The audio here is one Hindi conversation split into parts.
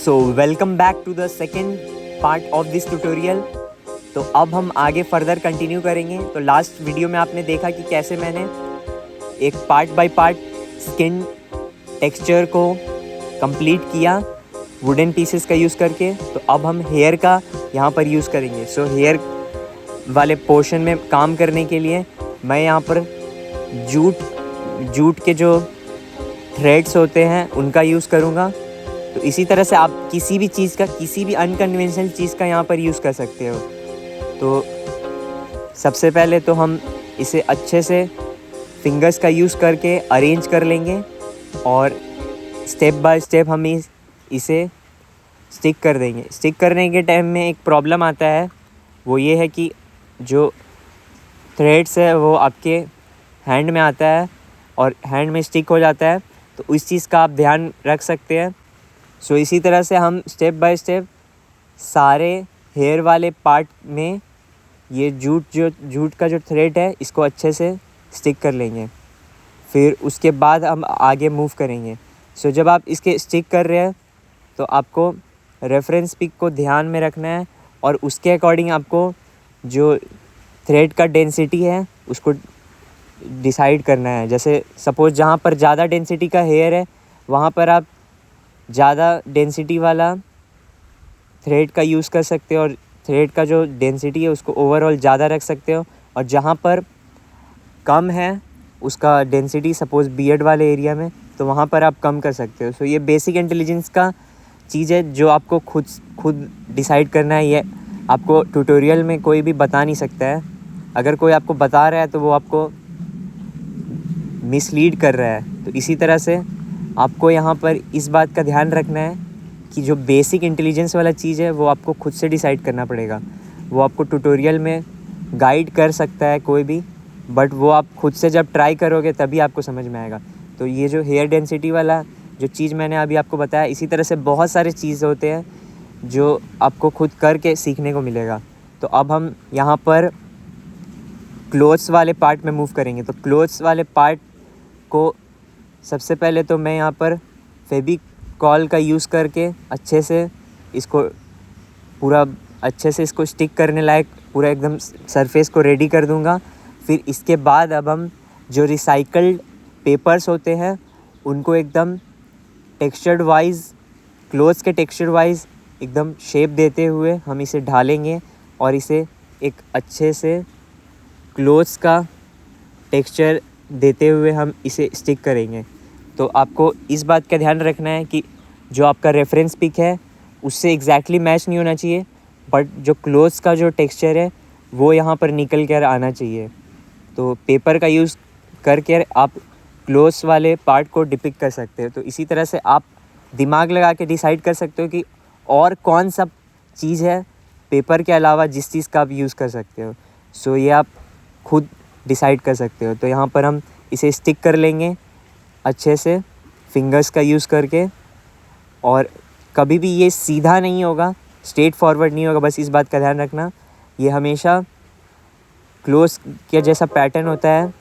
So welcome back to the second part of this tutorial. तो अब हम आगे फर्दर कंटिन्यू करेंगे। तो लास्ट वीडियो में आपने देखा कि कैसे मैंने एक part by part skin texture को कंप्लीट किया वुडन पीसेस का यूज़ करके। तो अब हम हेयर का यहाँ पर यूज़ करेंगे। सो हेयर वाले पोर्शन में काम करने के लिए मैं यहाँ पर जूट के जो थ्रेड्स होते हैं उनका यूज़ करूँगा। तो इसी तरह से आप किसी भी चीज़ का, किसी भी अनकन्वेंशनल चीज़ का यहाँ पर यूज़ कर सकते हो। तो सबसे पहले तो हम इसे अच्छे से फिंगर्स का यूज़ करके अरेंज कर लेंगे और स्टेप बाय स्टेप हम इसे स्टिक कर देंगे। स्टिक करने के टाइम में एक प्रॉब्लम आता है, वो ये है कि जो थ्रेड्स है वो आपके हैंड में आता है और हैंड में स्टिक हो जाता है। तो उस चीज़ का आप ध्यान रख सकते हैं। सो इसी तरह से हम स्टेप बाय स्टेप सारे हेयर वाले पार्ट में ये जूट का जो थ्रेड है इसको अच्छे से स्टिक कर लेंगे। फिर उसके बाद हम आगे मूव करेंगे। सो जब आप इसके स्टिक कर रहे हैं तो आपको रेफरेंस पिक को ध्यान में रखना है और उसके अकॉर्डिंग आपको जो थ्रेड का डेंसिटी है उसको डिसाइड करना है। जैसे सपोज़ जहाँ पर ज़्यादा डेंसिटी का हेयर है वहाँ पर आप ज़्यादा डेंसिटी वाला थ्रेड का यूज़ कर सकते हो और थ्रेड का जो डेंसिटी है उसको ओवरऑल ज़्यादा रख सकते हो। और जहाँ पर कम है उसका डेंसिटी, सपोज़ बियर्ड वाले एरिया में, तो वहाँ पर आप कम कर सकते हो। सो ये बेसिक इंटेलिजेंस का चीज़ है जो आपको खुद डिसाइड करना है। ये आपको ट्यूटोरियल में कोई भी बता नहीं सकता है। अगर कोई आपको बता रहा है तो वो आपको मिसलीड कर रहा है। तो इसी तरह से आपको यहाँ पर इस बात का ध्यान रखना है कि जो बेसिक इंटेलिजेंस वाला चीज़ है वो आपको खुद से डिसाइड करना पड़ेगा। वो आपको ट्यूटोरियल में गाइड कर सकता है कोई भी, बट वो आप खुद से जब ट्राई करोगे तभी आपको समझ में आएगा। तो ये जो हेयर डेंसिटी वाला जो चीज़ मैंने अभी आपको बताया, इसी तरह से बहुत सारे चीज़ होते हैं जो आपको खुद करके सीखने को मिलेगा। तो अब हम यहाँ पर क्लोथ्स वाले पार्ट में मूव करेंगे। तो क्लोथ्स वाले पार्ट को सबसे पहले तो मैं यहाँ पर फेविकॉल का यूज़ करके अच्छे से इसको स्टिक करने लायक पूरा एकदम सरफेस को रेडी कर दूँगा। फिर इसके बाद अब हम जो रिसाइकल्ड पेपर्स होते हैं उनको एकदम टेक्सचर्ड वाइज, क्लोथ्स के टेक्सचर वाइज एकदम शेप देते हुए हम इसे ढालेंगे और इसे एक अच्छे से क्लोथ्स का टेक्सचर देते हुए हम इसे स्टिक करेंगे। तो आपको इस बात का ध्यान रखना है कि जो आपका रेफरेंस पिक है उससे एग्जैक्टली मैच नहीं होना चाहिए, बट जो क्लोथ्स का जो टेक्सचर है वो यहाँ पर निकल कर आना चाहिए। तो पेपर का यूज़ करके आप क्लोथ्स वाले पार्ट को डिपिक्ट कर सकते हो। तो इसी तरह से आप दिमाग लगा के डिसाइड कर सकते हो कि और कौन सा चीज़ है पेपर के अलावा जिस चीज़ का आप यूज़ कर सकते हो। सो ये आप खुद डिसाइड कर सकते हो। तो यहाँ पर हम इसे स्टिक कर लेंगे अच्छे से फिंगर्स का यूज़ करके। और कभी भी ये सीधा नहीं होगा, स्ट्रेट फॉरवर्ड नहीं होगा, बस इस बात का ध्यान रखना। ये हमेशा क्लोज के जैसा पैटर्न होता है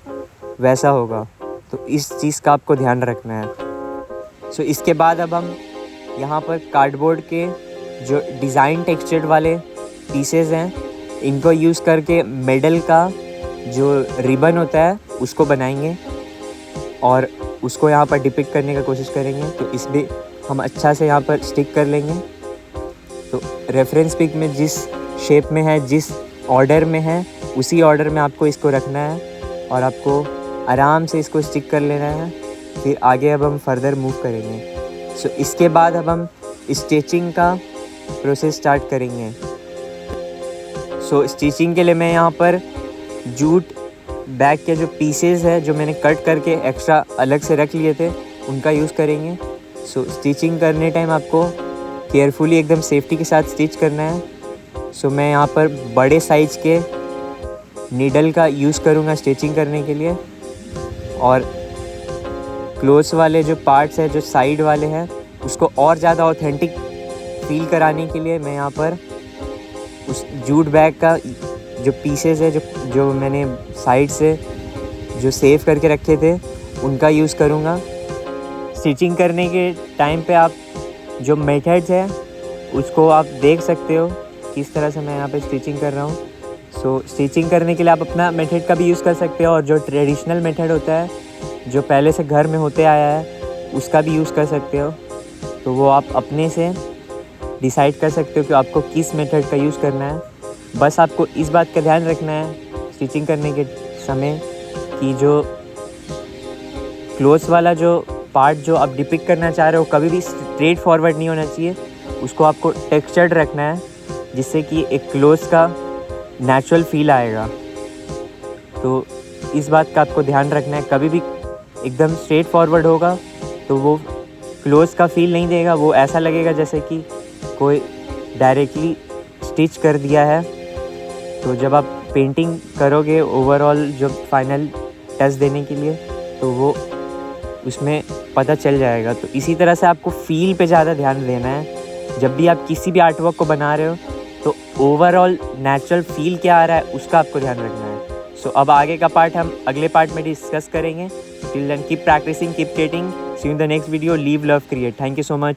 वैसा होगा। तो इस चीज़ का आपको ध्यान रखना है। सो इसके बाद अब हम यहाँ पर कार्डबोर्ड के जो डिज़ाइन टेक्सचर्ड वाले पीसेस हैं इनको यूज़ करके मेडल का जो रिबन होता है उसको बनाएंगे और उसको यहाँ पर डिपिक्ट करने का कोशिश करेंगे। तो इस भी हम अच्छा से यहाँ पर स्टिक कर लेंगे। तो रेफरेंस पिक में जिस शेप में है, जिस ऑर्डर में है, उसी ऑर्डर में आपको इसको रखना है और आपको आराम से इसको स्टिक कर लेना है। फिर आगे अब हम फर्दर मूव करेंगे। सो इसके बाद अब हम स्टिचिंग का प्रोसेस स्टार्ट करेंगे। सो स्टिचिंग के लिए मैं यहाँ पर जूट बैग के जो पीसेस है जो मैंने कट करके एक्स्ट्रा अलग से रख लिए थे उनका यूज़ करेंगे। सो स्टिचिंग करने टाइम आपको केयरफुली एकदम सेफ्टी के साथ स्टिच करना है। सो मैं यहाँ पर बड़े साइज़ के नीडल का यूज़ करूँगा स्टिचिंग करने के लिए। और क्लोथ्स वाले जो पार्ट्स हैं, जो साइड वाले हैं, उसको और ज़्यादा ऑथेंटिक फील कराने के लिए मैं यहाँ पर उस जूट बैग का जो पीसेस है जो मैंने साइड से जो सेव करके रखे थे उनका यूज़ करूँगा। स्टिचिंग करने के टाइम पे आप जो मेथड्स है उसको आप देख सकते हो किस तरह से मैं यहाँ पे स्टिचिंग कर रहा हूँ। सो स्टिचिंग करने के लिए आप अपना मेथड का भी यूज़ कर सकते हो, और जो ट्रेडिशनल मेथड होता है जो पहले से घर में होते आया है उसका भी यूज़ कर सकते हो। तो वो आप अपने से डिसाइड कर सकते हो कि आपको किस मेथड का यूज़ करना है। बस आपको इस बात का ध्यान रखना है स्टिचिंग करने के समय कि जो क्लोथ्स वाला जो पार्ट जो आप डिपिक्ट करना चाह रहे हो कभी भी स्ट्रेट फॉरवर्ड नहीं होना चाहिए, उसको आपको टेक्सचर्ड रखना है जिससे कि एक क्लोथ्स का नेचुरल फील आएगा। तो इस बात का आपको ध्यान रखना है, कभी भी एकदम स्ट्रेट फॉरवर्ड होगा तो वो क्लोथ्स का फील नहीं देगा, वो ऐसा लगेगा जैसे कि कोई डायरेक्टली स्टिच कर दिया है। तो जब आप पेंटिंग करोगे ओवरऑल जो फाइनल टच देने के लिए तो वो उसमें पता चल जाएगा। तो इसी तरह से आपको फ़ील पे ज़्यादा ध्यान देना है जब भी आप किसी भी आर्ट वर्क को बना रहे हो। तो ओवरऑल नेचुरल फील क्या आ रहा है उसका आपको ध्यान रखना है। सो अब आगे का पार्ट हम अगले पार्ट में डिस्कस करेंगे। Till then keep practicing, keep creating, see you in the next video. Live love create. Thank you so much.